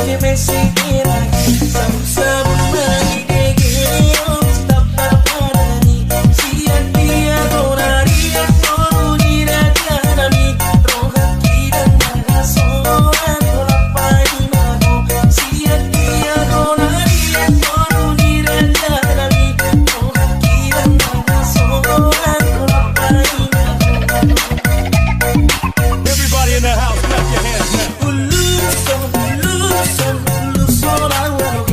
que me siguiera. Sabu-sabu lagi degil, tapa parani. Si aquí adoraría todo diraja nami. Roja kidan nagasoan tola painago. Si aquí adoraría todo diraja nami. Roja kidan nagasoan tola painago. Everybody in the house, clap your hands now. Uluso, uluso, uluso la huevo.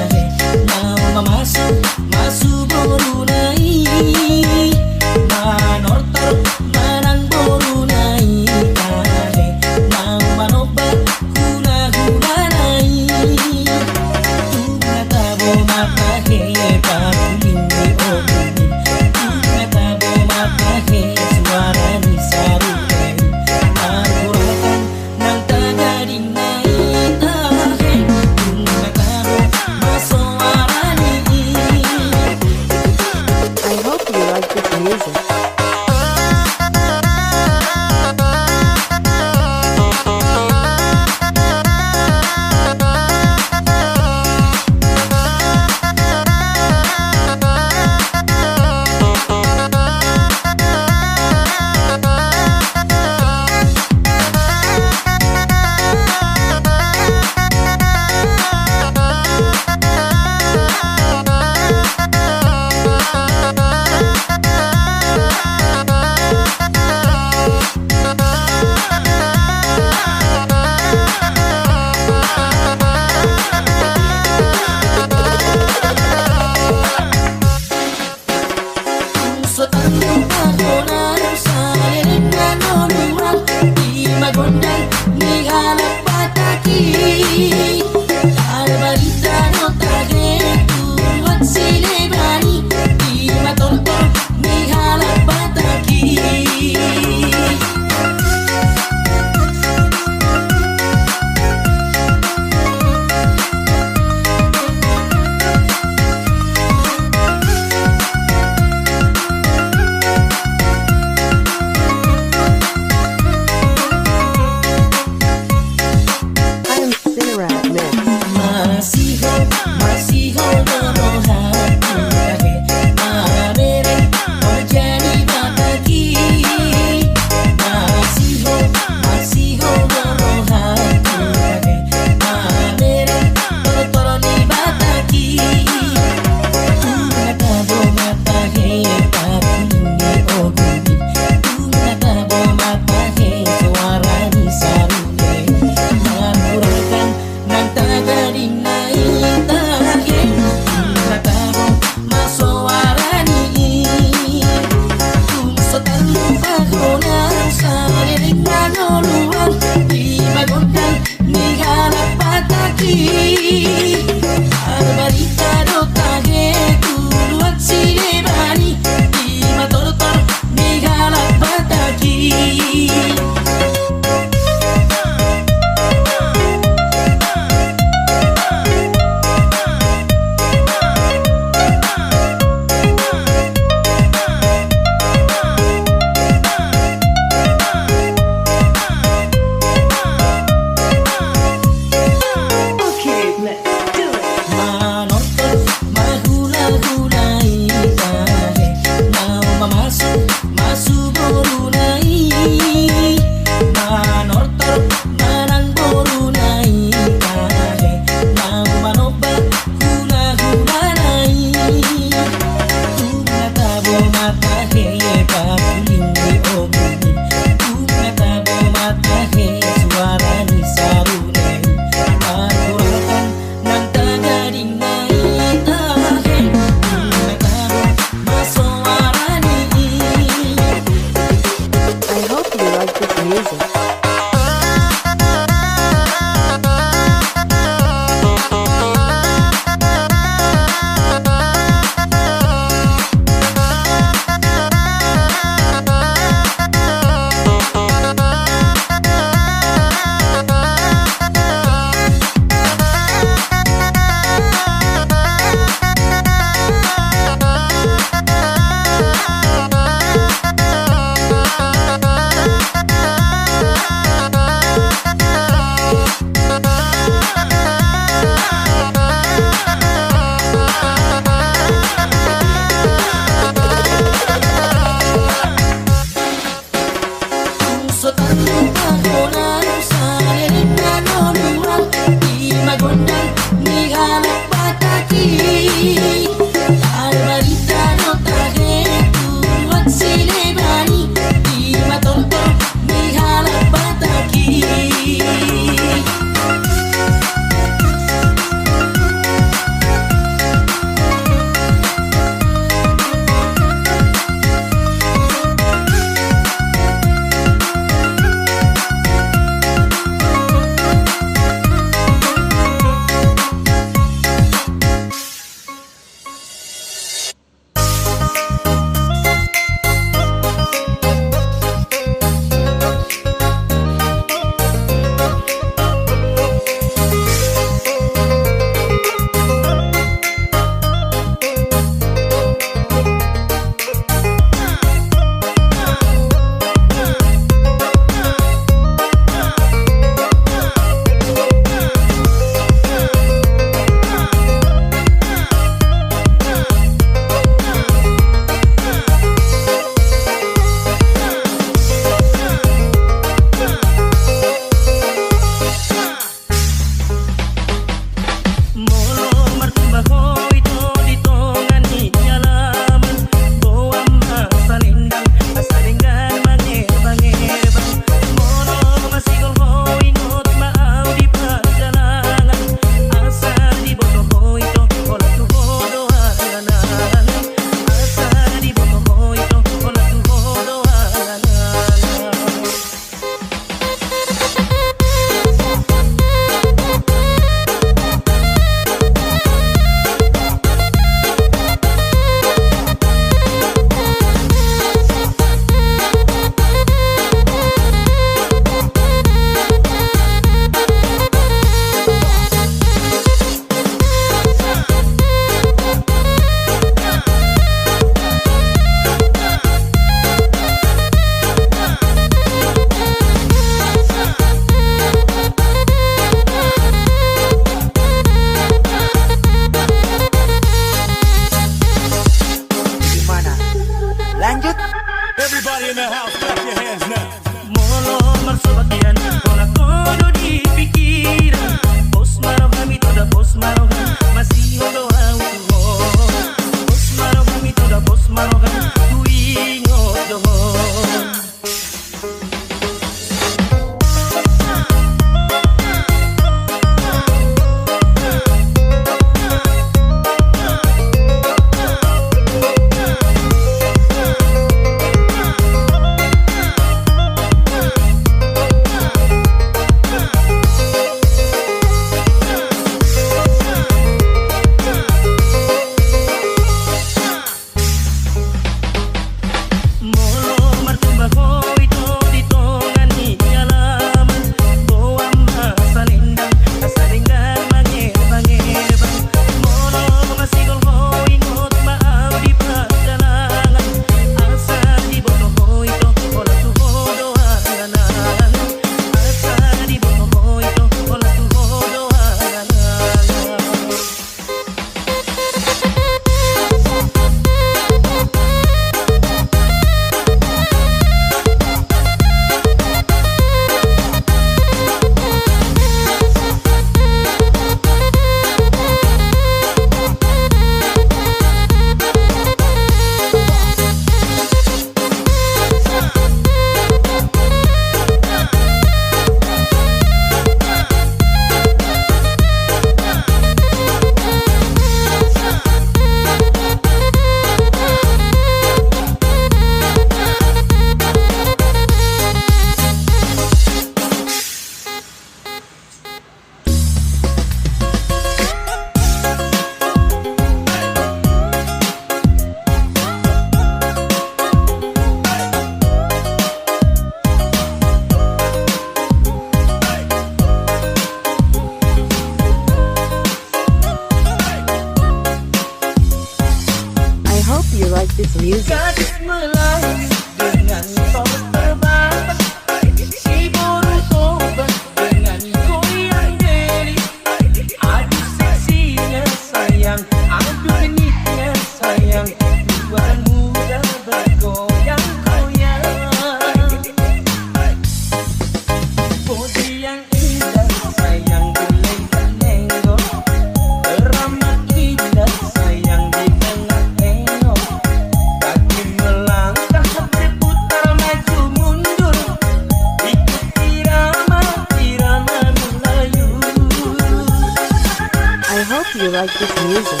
like this music.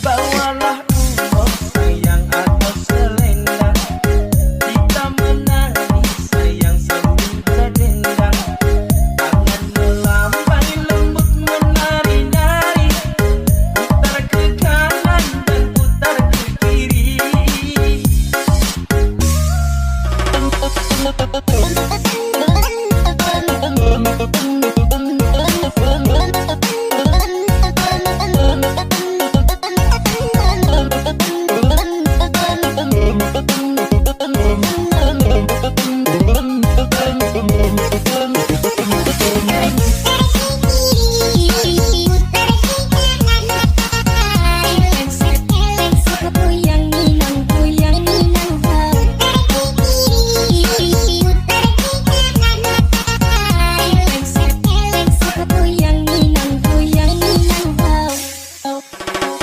Bawalah umur sayang atau selendang, kita menangis sayang sambil berdendang. Tangan melambai lembut menari-nari, putar ke kanan dan putar ke kiri.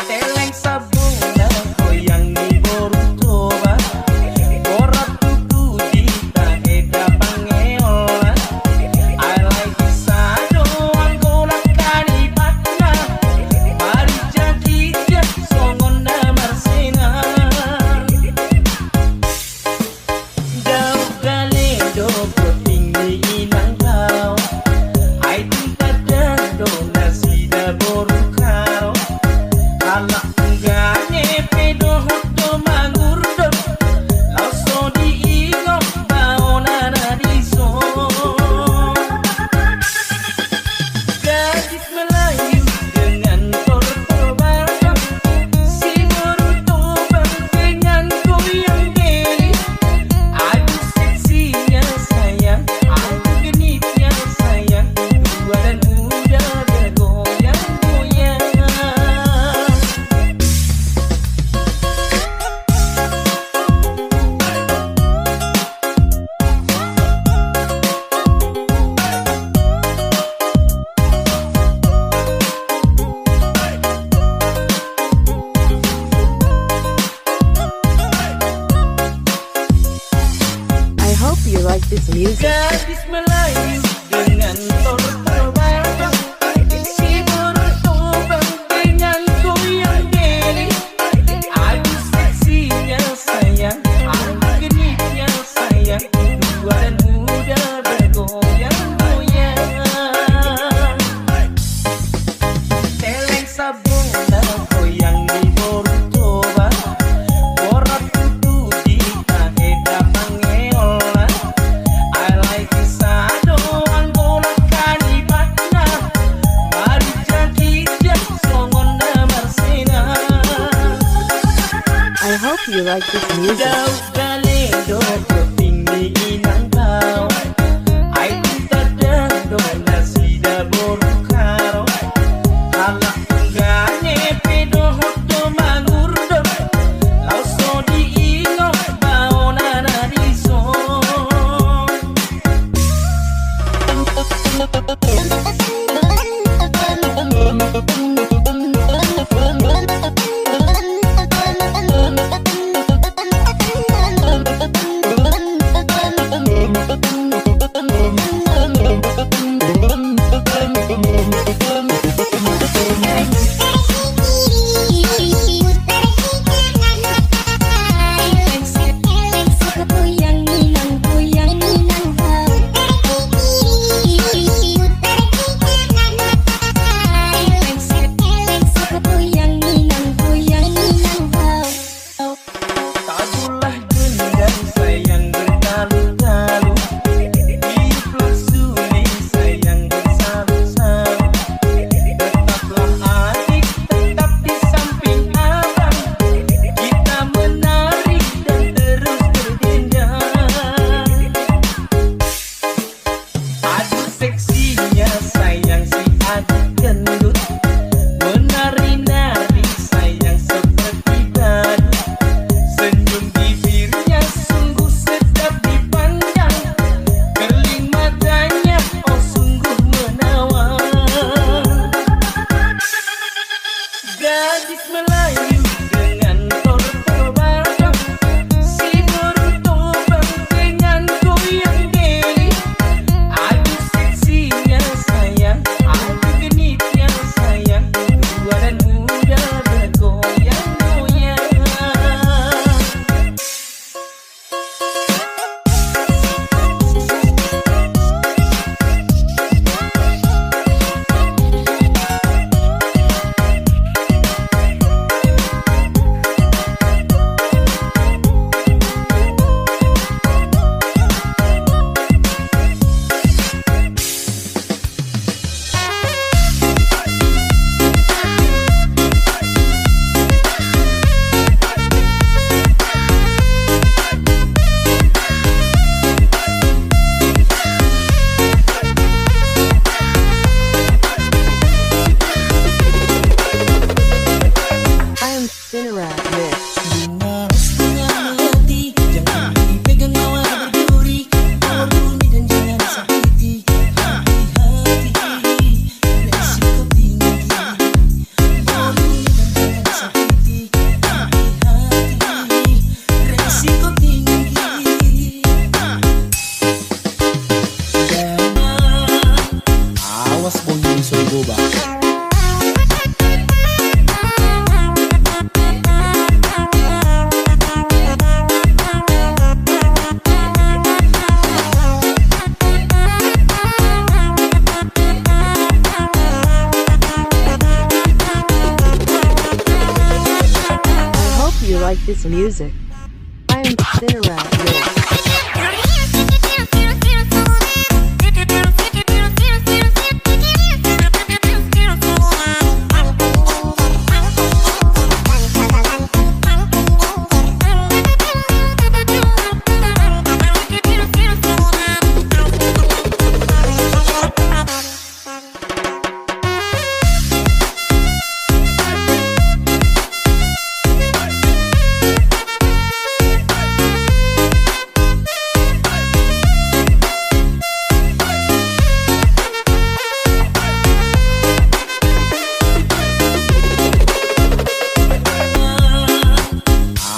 Teleng sabuna goyang di Borutoba, borat tuku di Taheda Pangeola. I like Sado Angola Kalipatna, mari jadi jak songon Marsena. Dau galedo tinggi inang kau, ai tinta do nasi da borukaro. Ala enggaknya pedo hoto mangurdo, lauso diingok baonana diso. Gadis Melayu dengan tortoba, si Borutoba dengan goyang geli. Aduh seksinya sayang, aduh genitnya sayang, tua dan muda bergoyang-goyang. I hope you like this music. Gadis Melayu dengan tortoba, si Borutoba dengan goyang geli. Aduh seksinya sayang, aduh genitnya sayang, tua dan muda bergoyang-goyang. Teleng sabuna goyang di Borutoba, borat tutu di Taheda Pangeola. I like Sado Angola Kalipatna, mari jadi jak songon Marsena. I hope you like this music. Dau galedo tinggi inang kau, ai tinta do nasi da borukaro. Ala enggaknya pedo hoto mangurdo, lauso diingok baonana diso. Cinerap Mix. Bunga setengah melati, jangan dipegang mawar berduri. Mawar bumi dan jangan sakiti. Hati-hati, resiko tinggi. Mawar bumi dan jangan sakiti. Hati-hati, resiko tinggi. Jangan, awas bunyi soiboba. You like this music? I am Cinerap Mix.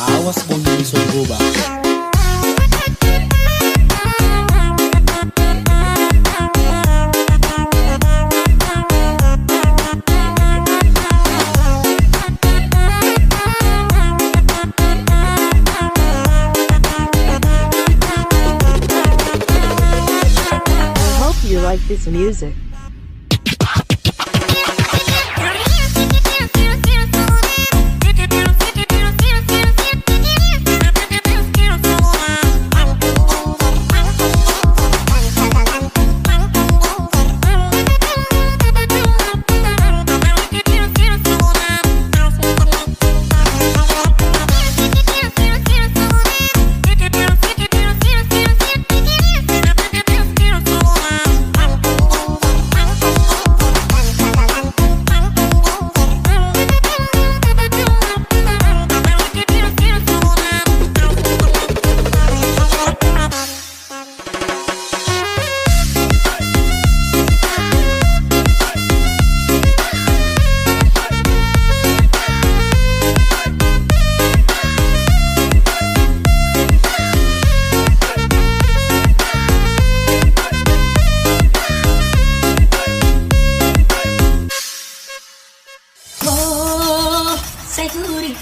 Awas bunyi soiboba. I hope you like this music.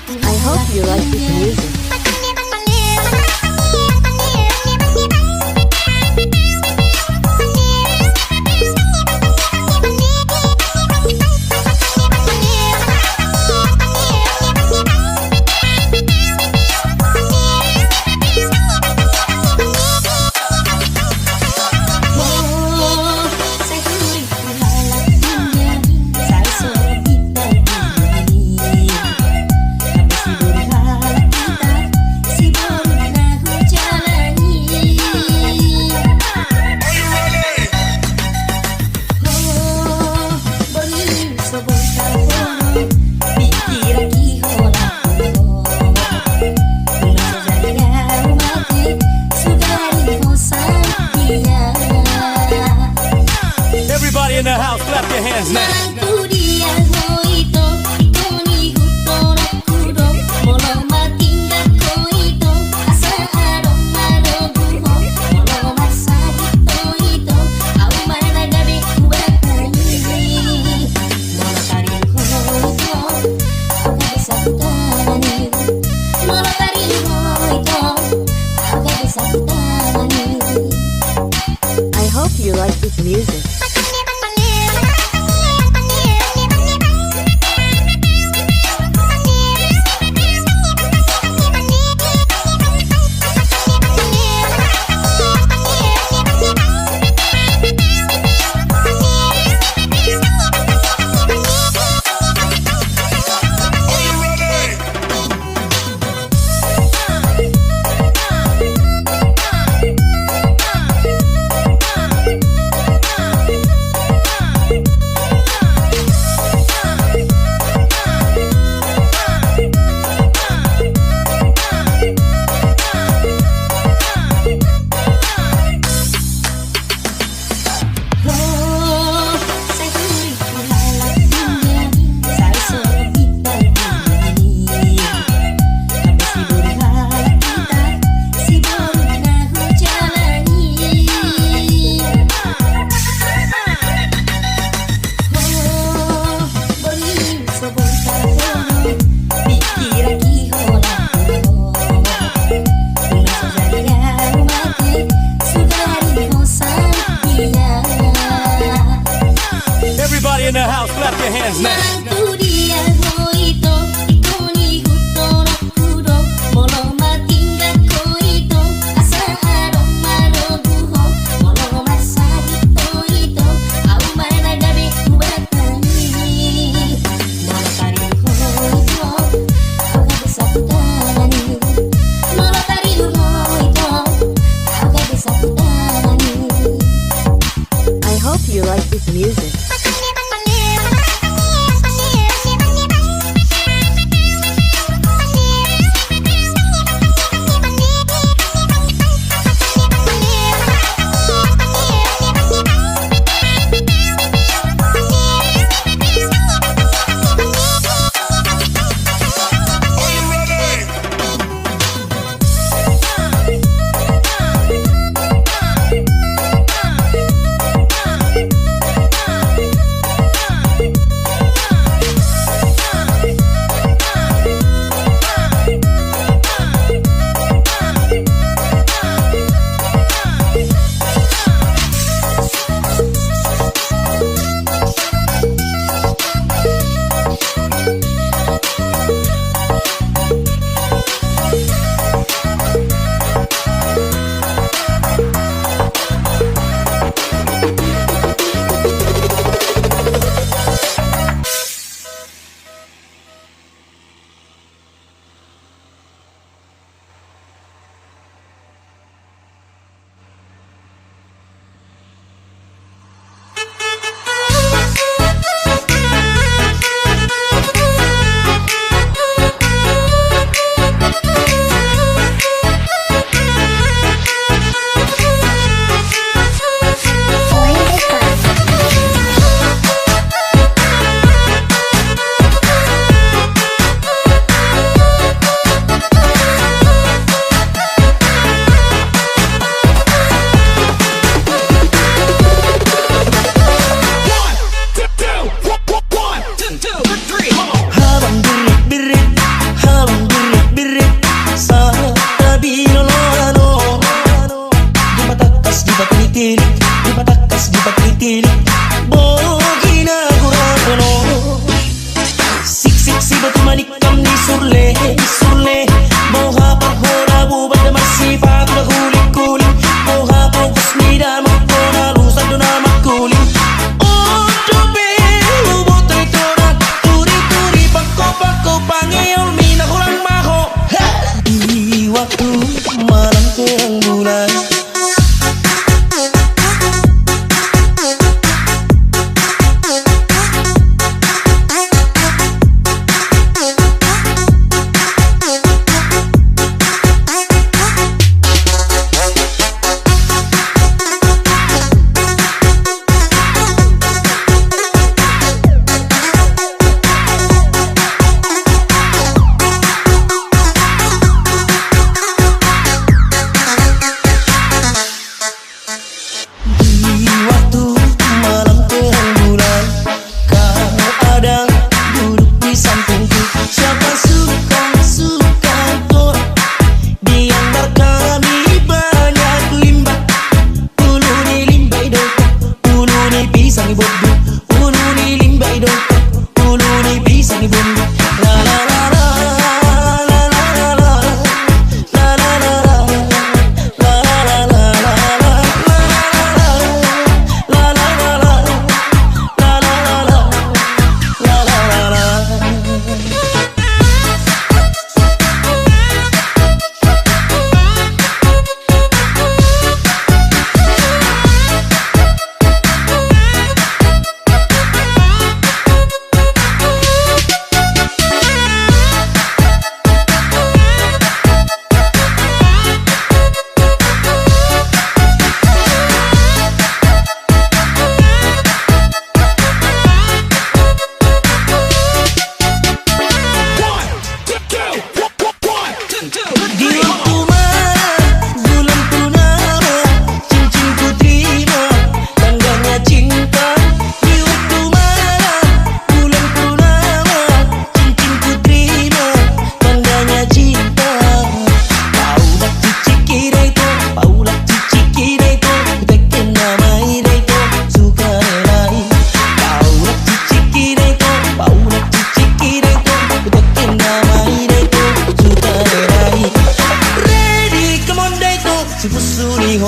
I hope you like this music. Kita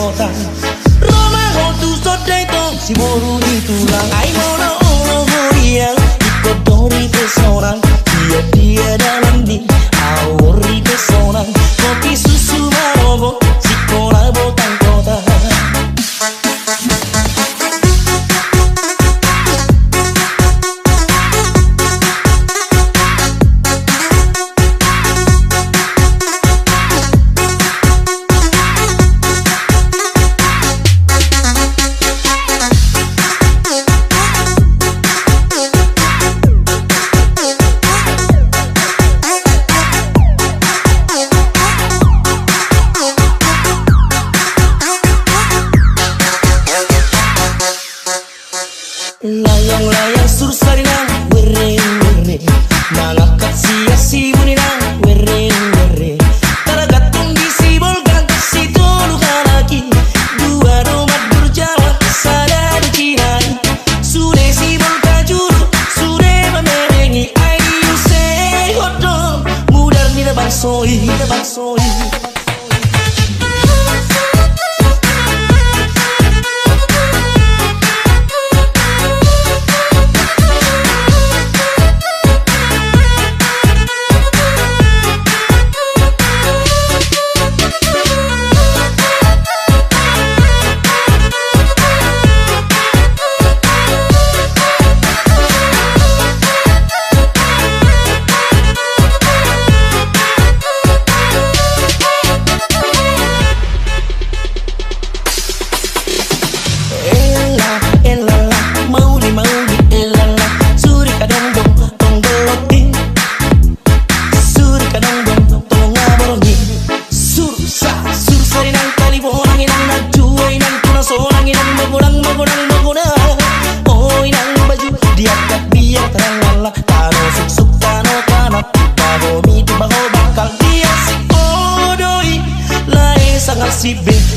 kota. Roma tu sodento si boru tulang. Ai mono yang dikodori pesona. Dia dalam di awori pesona. Kopi susu marobo si kola botang kota. Layang-layang sursarina were nangakak sia-si bunina were taragatong disibolkan si tulukan lagi dua rumah berjalan sada dicinai sude sibol kajuru sude memerengi ayu say hodong mudar di depan soi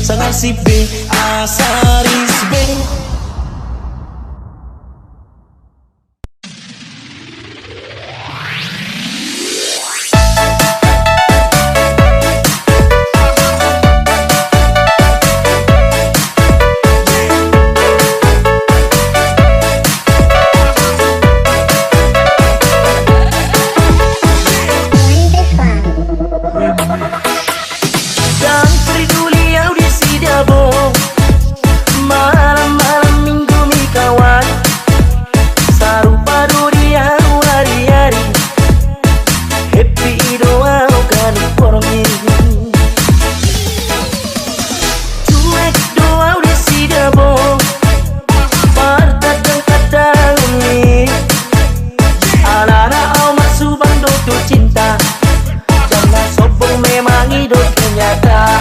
sangat si B asaris B. Dan peduli audisi dabo malam-malam minggu mi kawan sarupa dunia hari-hari happy doa kan for me cuek doa audisi dabo parta dan kata umi ala-ala au masuk bando tu cinta jangan sombong memang hidup kenyataan.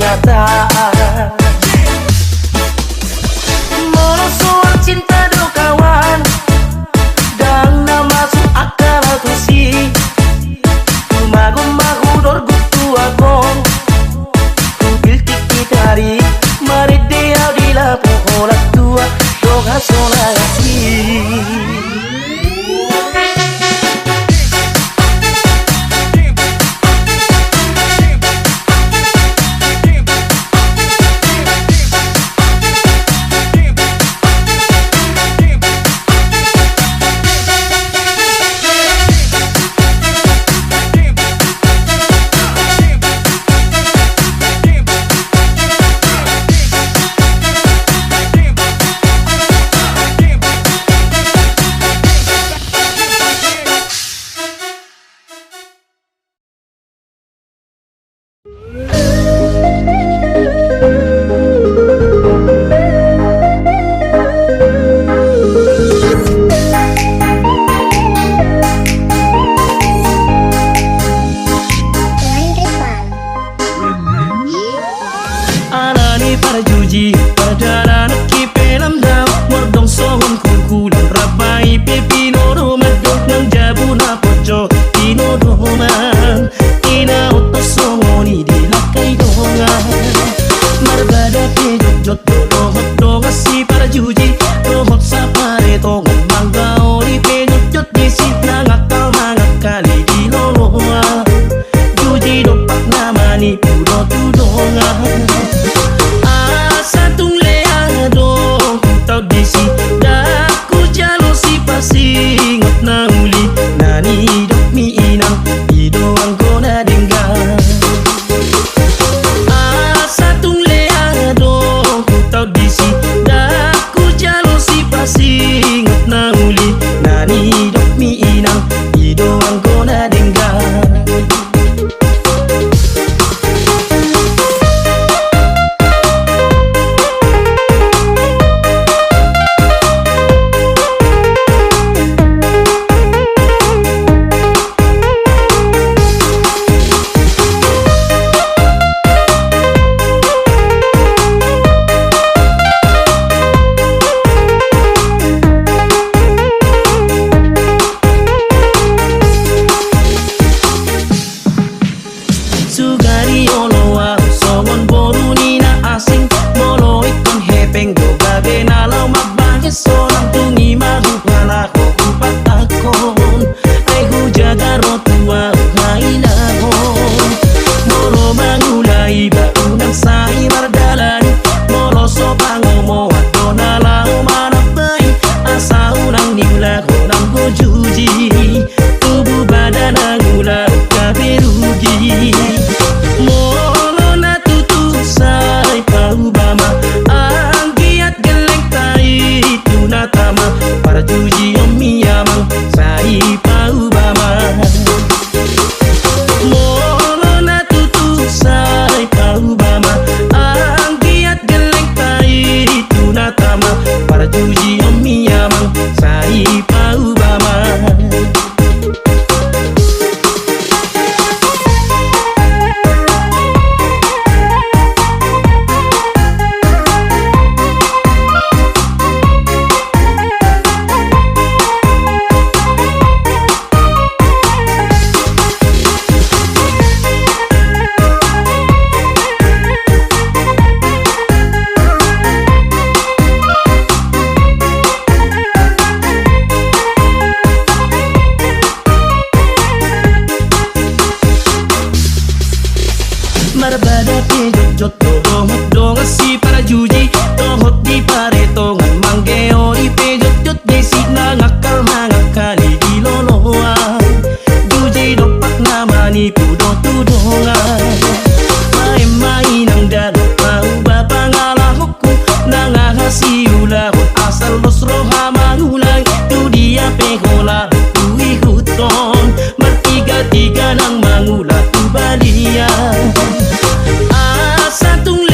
kenyataan. Walau soal cinta do kawan, dan na masuk akal aku sih. Magu-magu dorgutu akong kubil tiki tari maridea di lapu holat tua doga solasi. Juji perjalanan kipelam daw mordong sohon kukulan rabai pepino romadok ng jabu na pocho tinodoman ina utos sohoni di lakay dongan margada pejot dohot dongas si para juji dohot sa pare tongan mangga ori pejot disi nangakal mangakali di loloa juji dopak namani puro tudongan. Santung leado tau desi daku jalo si pasingot na uli nani dok mi inang idoang ko na dinggan. Santung leado tau desi daku jalo si pasingot na uli nani dok mi inang idoang ko na dinggan. Sugari oloa somon boruni na asing molo ikon hepeng do gabe nalau magbangke solang tungi mahupala ko kupat akon ay hujaga rotua hainahon molo mangulai baunang sai mardalan molo sopang omo ato nalau manapay asa unang niula konang gojuji tubuh badan angula kaberugi. Molo na tutusay paubama ang giat geleng tai tunatama para juji omiyamang sai paubama. Molo na tutusay paubama ang giat geleng tai tunatama para juji omiyamang sai paubama. Marbada pejot dohot dongas si para juji dohot di pare tongan manggeo di pejot desi nangakal mangakali di loloa juji dopak namani pudo tudongan main nang dano mau bapangala hukum nangahasi ulahot asal los roha mangulang tu dia pehola tui huton bertiga-tiga nang mangula tu balia. Santung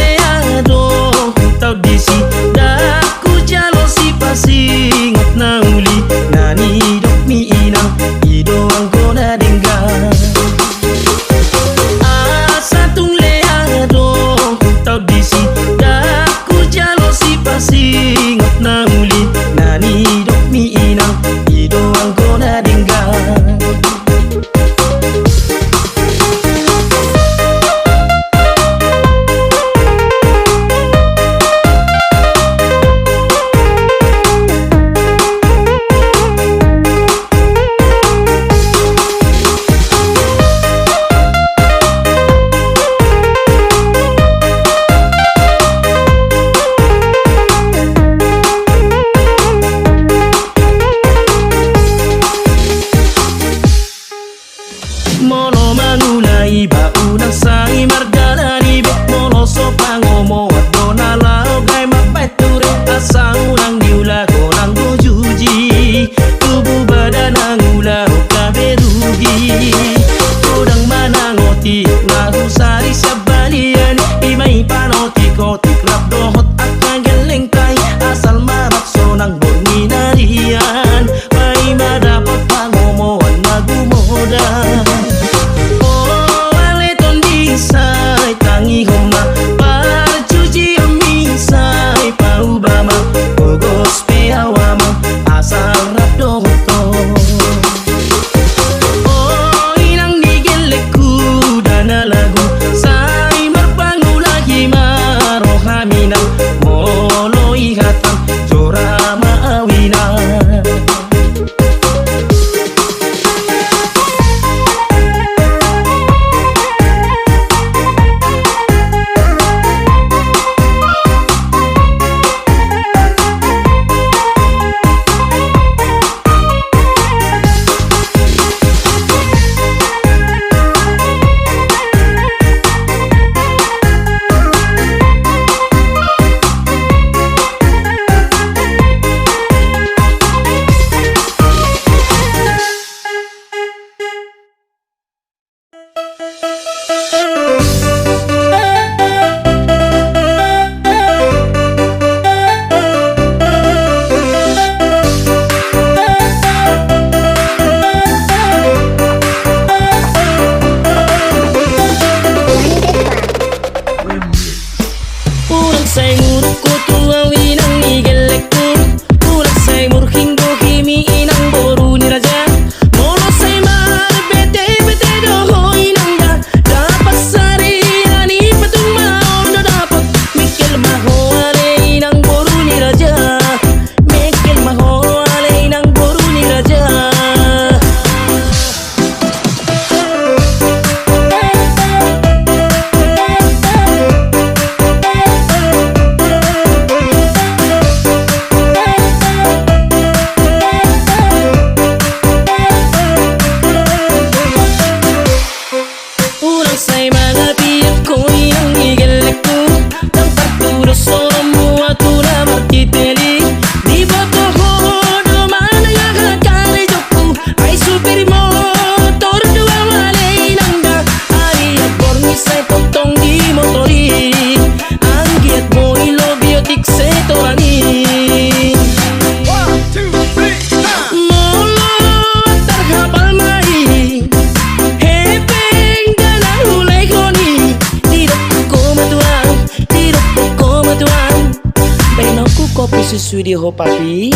sesuai di ho papi.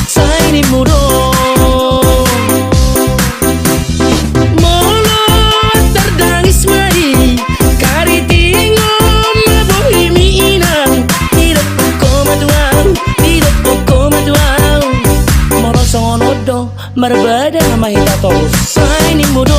Saya ini mudo Molo terdangis mai Kari tingom mabohimi inang Tidak pokoma tuang Moro songonodo Marbada mahita tos Saya ini mudo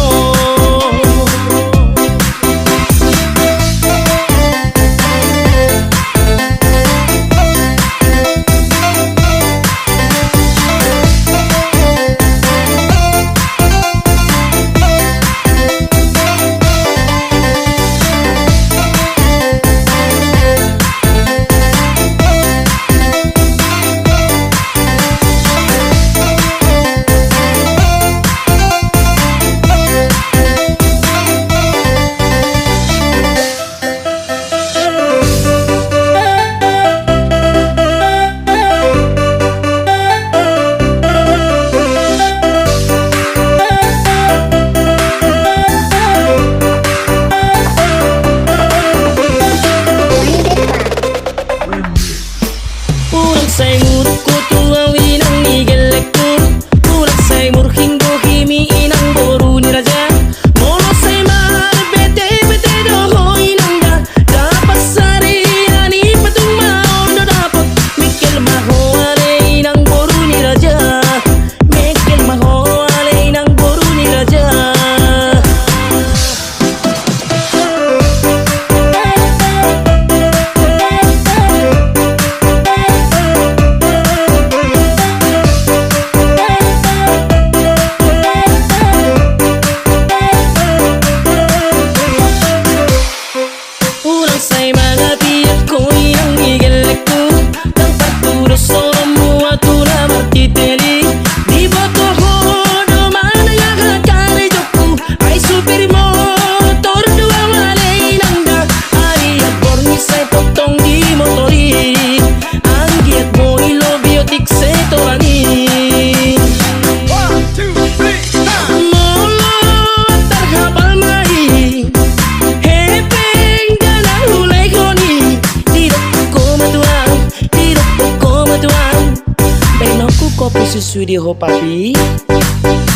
Sesuai di ho papi.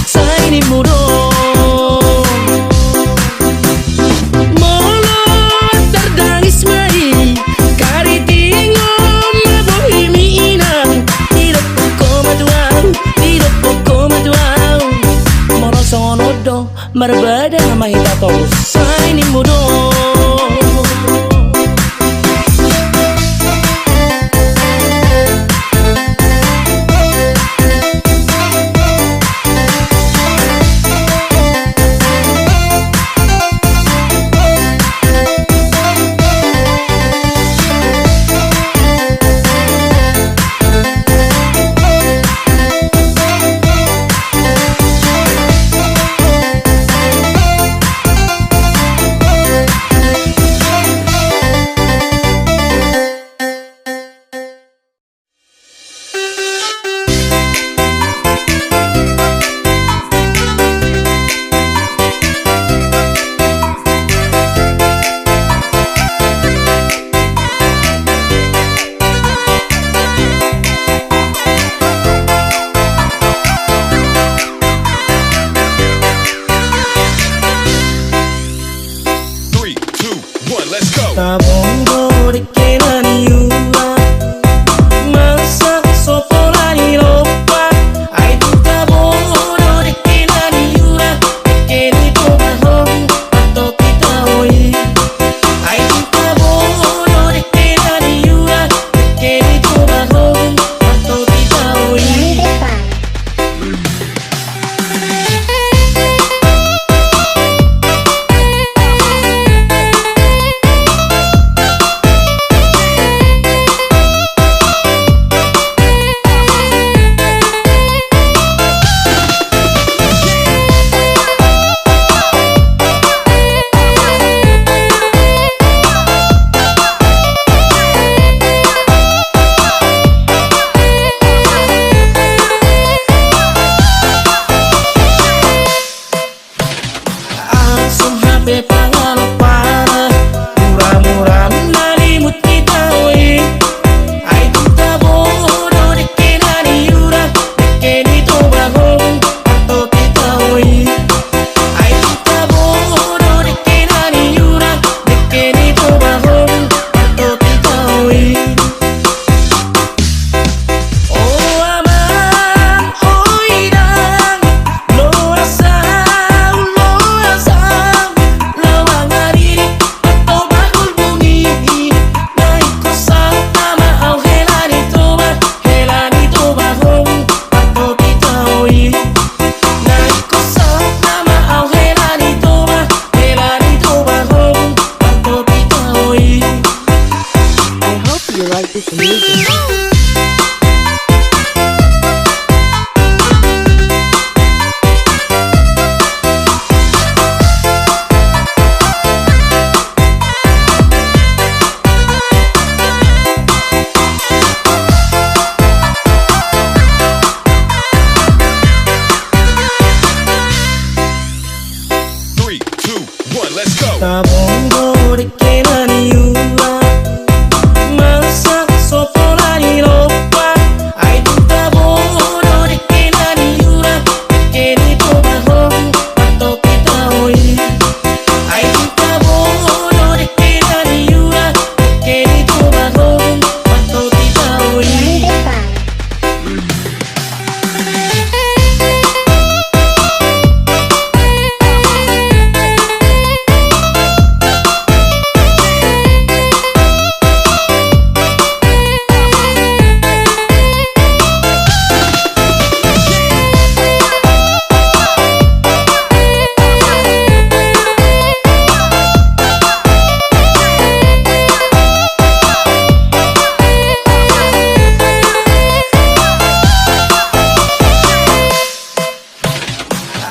Saya ini mudo Molo terdangis mai Kari tingom mabohimi inang Tidak pokoma tuang Moro songonodo Marbada mahita tos Saya ini mudo Tabongo de kenani yura Masa soporani lopa Ay tu tabongo de kenani yura Keni toba hong Ato kita oi Ay tu tabongo de kenani yura Keni toba hong Ato kita oi I hope you like this music. Tabongo de que naniura Masa sopola ni ropa Ay tu tabongo de que naniura Que ni toba hong Pato kita hoy Ay tu tabongo de que naniura Que ni toba hong Pato kita hoy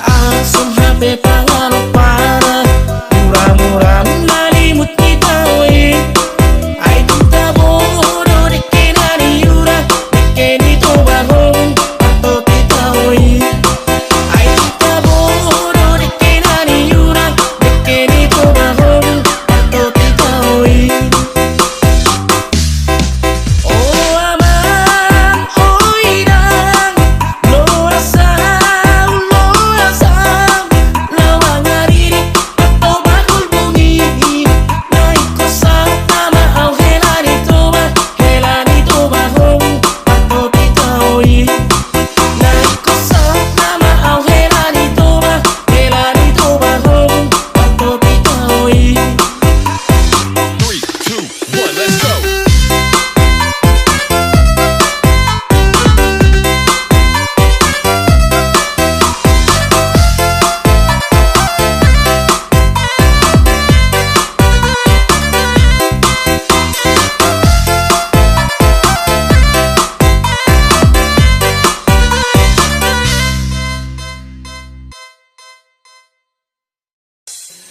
Asum HP pangalo para Murah-murah nalimut kita we Ay tuta bodo de que naniura De que ni toba hong Pato kita we Ay tuta bodo de que naniura De que ni toba hong Pato kita we Oh aman, oh irang Lo rasa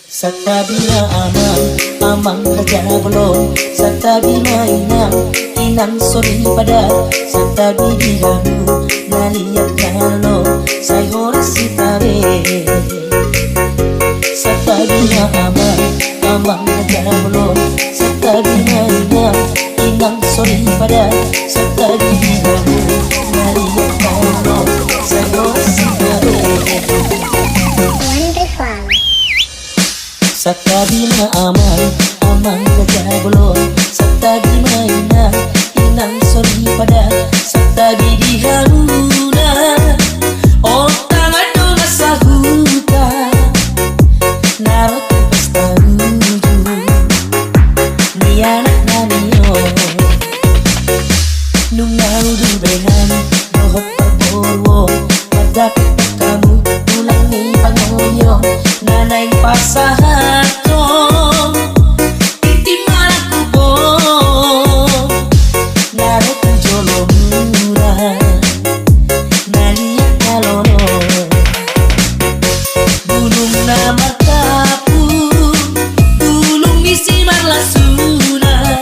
Satabina amang raja belum Satabina inang sori pada Satabi dihamu naliat kalo Say horas sitabe Satabina amang raja belum Satabina inang sori pada Satabi dihamu naliat kalo Say horas sitabe Satabina amang raja belum Satabina inang sori pada Satabi diharuna Oh tangan dong sahuta Narot pasta ruju Ni anak naniyo Nung naudu behan Dohot perpurwo Madapit kamu Tulang ni pangoyo Nanay pasahat Gunung na markapu, gulung isi marlasuna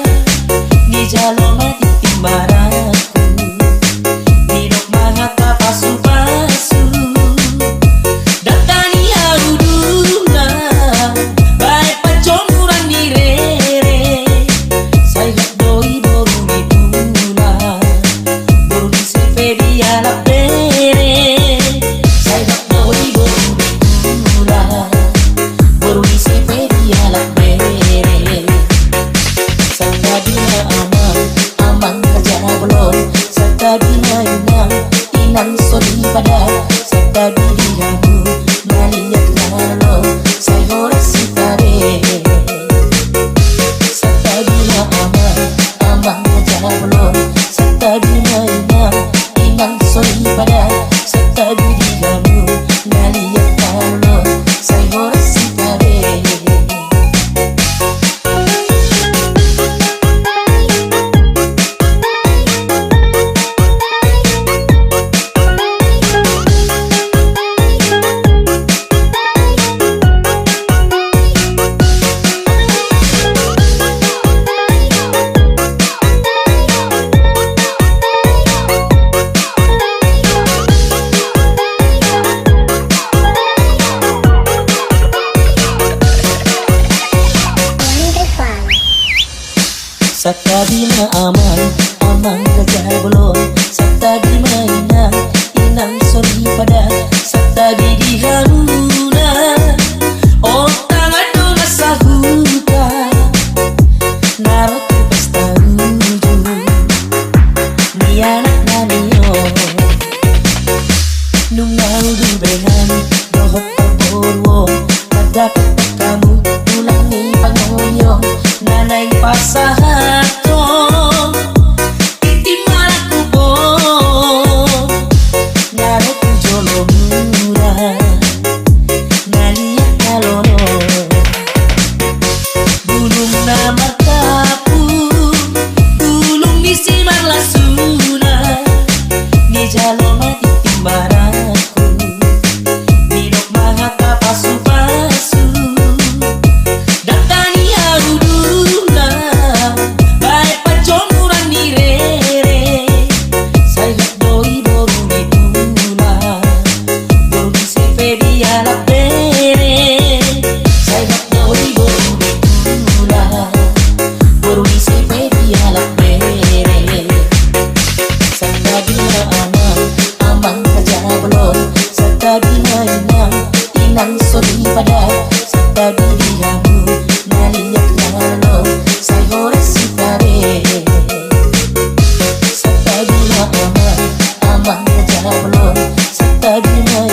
Sakadina aman, aman gajah belum. Satadi mainan, inang sori pada. Satadi diharuna, oh tangan dona sahuta. Narot pesta ruju, ni anak nanio. Nungau du bengan, dohot terborwo. Madapat kamu, tulang ni pangoyo. Nanay pasahato, iti malaku po. Narot jolo mura, naliyak kalono. Gulung na martapu, gulung ni si marlasuna. Ni jalo mati timbaraku, minok mga kapasu-pasu. Datani harudula, bae pajomuran ni rere. Sayap doi boru ni tula, boru ni si fedi ala pere. Sayap doi boru ni tula, boru ni si fedi ala pere. Sakadina aman, aman saja belum. Sakadina inang sori pada. Sakadi dihamu, naliyak nalo. Sayore si pare. Sakadina aman, aman saja belum. Sakadina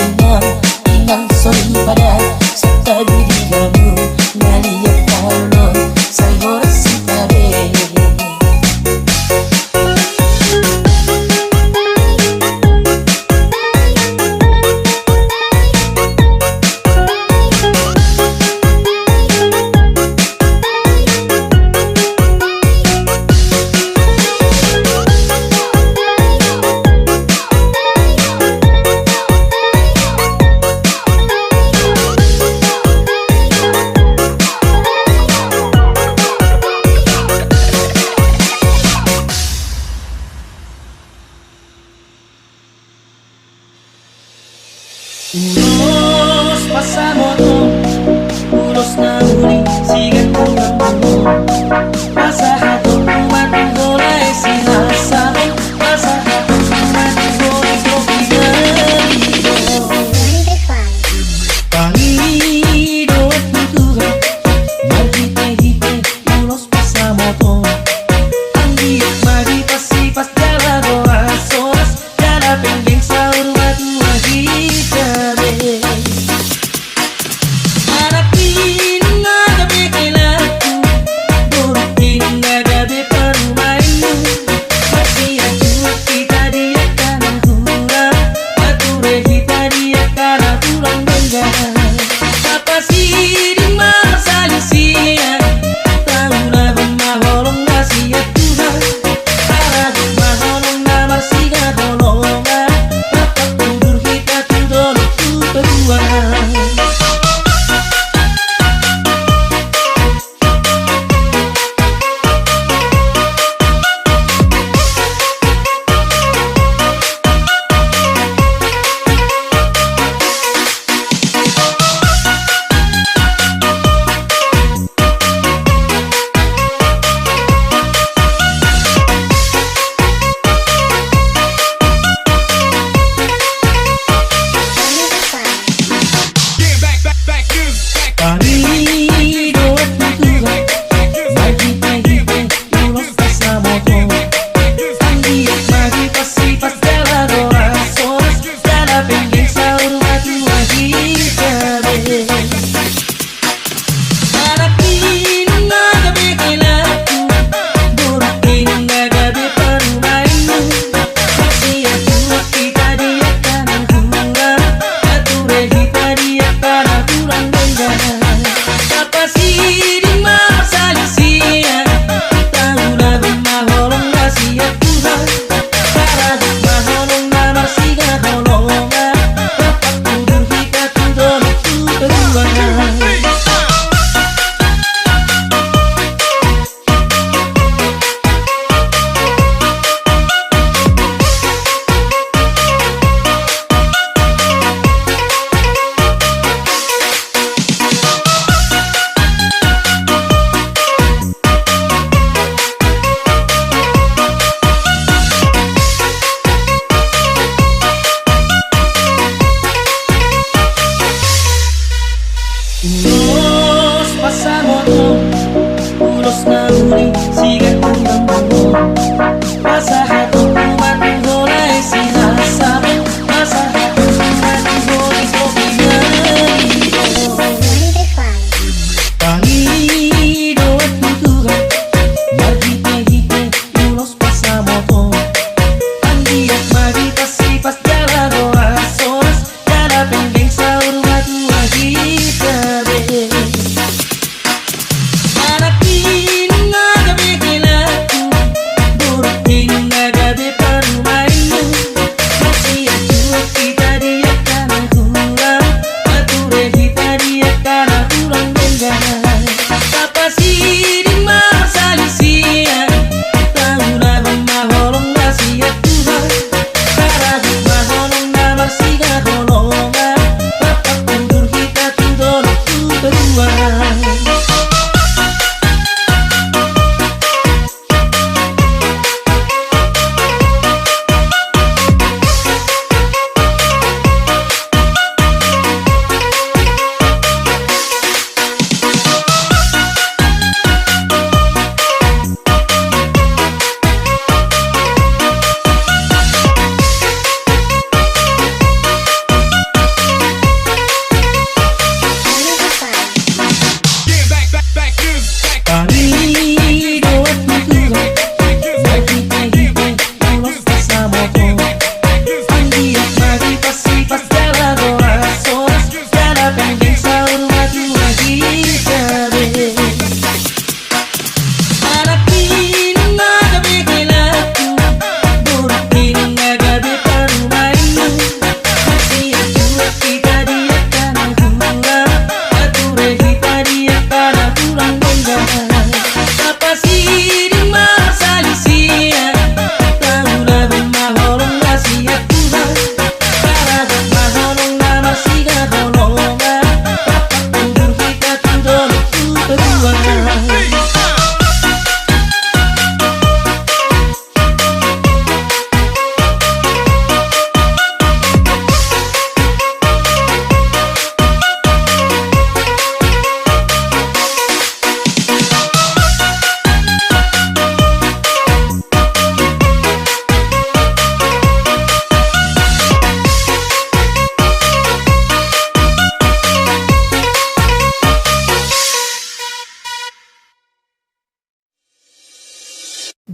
inang sori pada. Sakadi dihamu, naliyak nalo. Sayore si pare. Ulos pasamoto, ulos na uli, sigat ko ng buo. Nasa hatong umati golay sinasalo. Nasa hatong umati golay kopigalido. Pangido at tutugan, magite-hite, ulos pasamoto. Ang diyak magipasipas dalago as oras. Dala penggeng sa urmat wahitabe. Harapin nga gabi kailangan, burutin nga gabi parumain. Masiyadyo kita diyak ka na hura, mature kita diyak ka na turang banggahan. Kapasirin masalisiyan, tahu na mahoro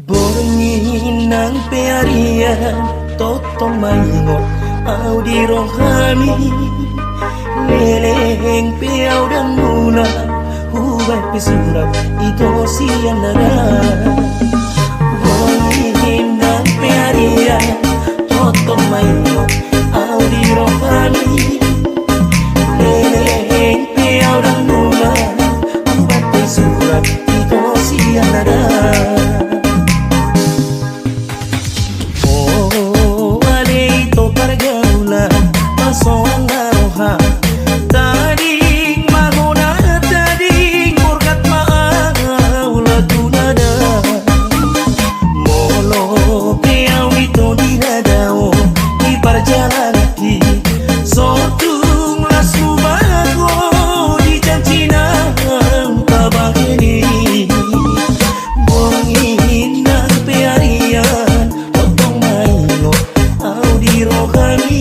Borngi nang pearian totong maingot au di rohani leleng piau dan muna hubai pesurat itu siang nara. Borngi nang pearian totong maingot au di rohani leleng piau dan muna hubai pesurat itu siang nara. Seorang naroha tading magona tading murkat mau lagu nada molo piau itu dinadao di perjalanan ki sotung lasu bago di cancina tabang ini bongin nang pearian potong maino au di rohani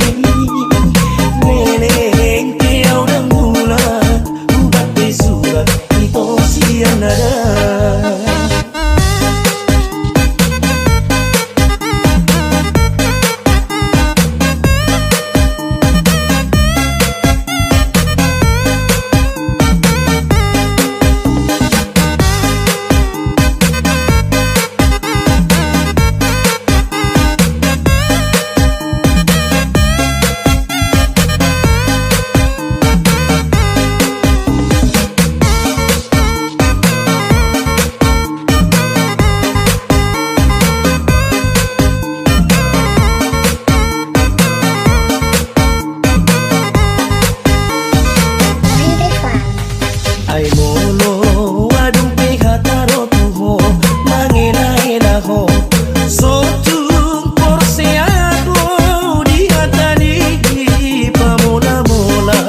Ai molo wadung pehataro tuho mangena ho sotung porseago di hatani pamola-mola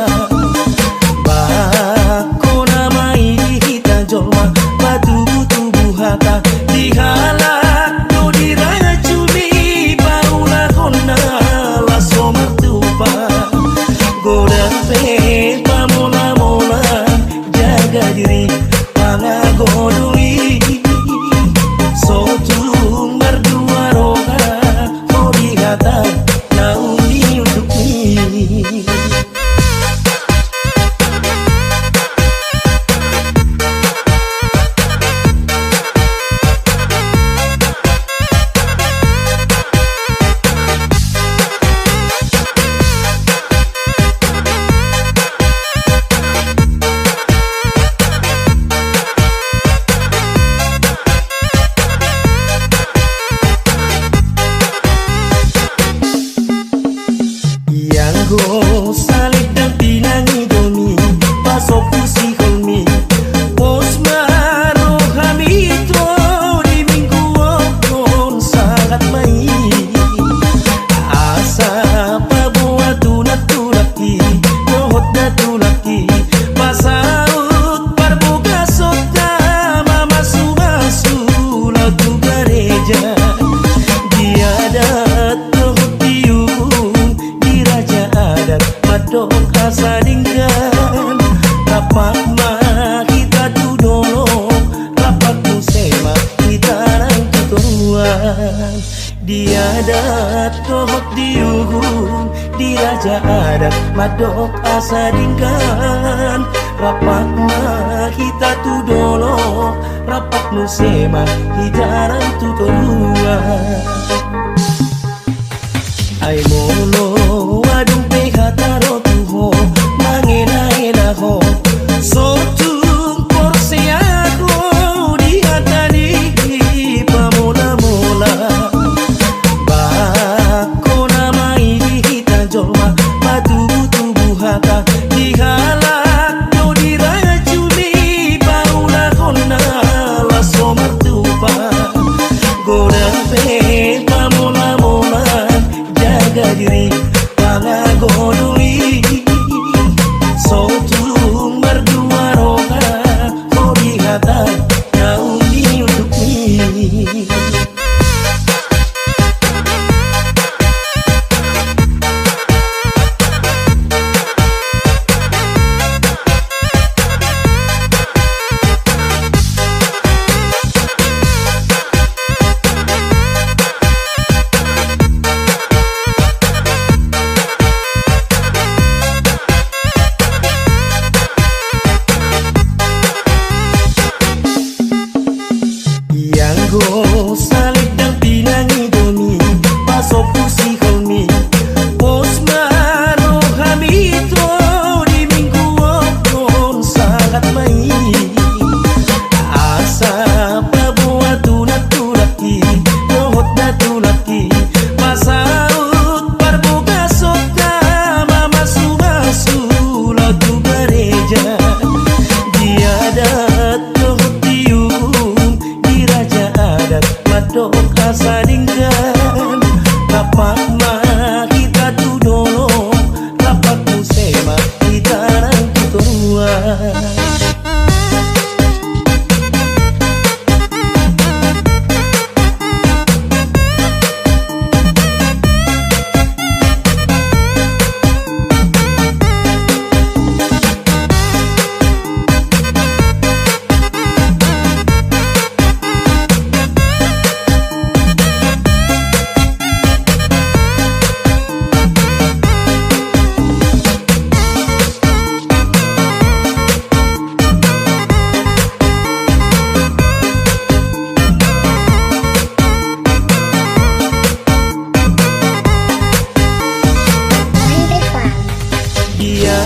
bakona mai hita jolma batu tubuh hata dihalak do diracuni paula kona laso mertupa goda pe pamola-mola jaga diri pangagodui sotung berdua roga mau dikata nauni untuk ini. Go salib dan pinangi domi pasok pusi kolmi posmaro kami to di minggu on sangat mai asa pabuat tunat-tunati nohot datulaki pasaut parbuka sota mama sumasu lagu gereja dia dat nohot tiung di raja madok asa dinggan rapat mah kita tudolo rapat musema kita nang tuturuan dia dat kohok diuhun di raja adat madok asa dinggan rapat mah kita tudolo rapat musema kita nang tuturuan. Ai molo wadung pehataro tuho mangena ho sotung porseago di hatani pamola-mola bakona mai hita jolma batu tubuh hata dihalak do diracuni paula kona laso mertupa goda pe pamola-mola jaga diri pangagodui sotung berdua Oh salib dan pinangi doni paso pusi holmi Osmaro Hamito di minggu okon sangat baik asa pabuat tulaki dohot na tulaki pasaut parboga sota mama sumasu lagu gereja dia adat dohot tiung di raja adat madok asadingkan rapat mah kita tudolong rapat musema kita rangku turuan.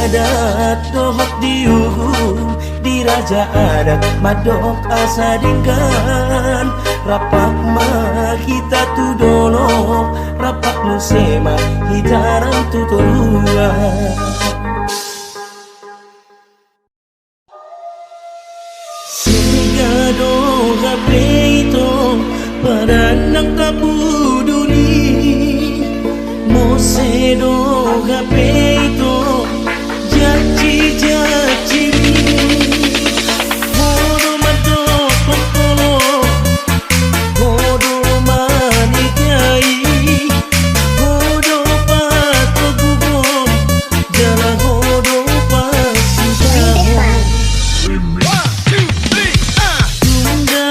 Adat dohot diuhum di raja adat madok asadingkan rapak mah kita tudolong rapak musema hitaran tuturuan. Sehingga doha peito pada nang tabu duni Mose doha peito Jaci jaci Hodo madok kokolo Hodo manikai Hodo pato gugom Jala hodo pasida Tunda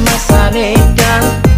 masa depan.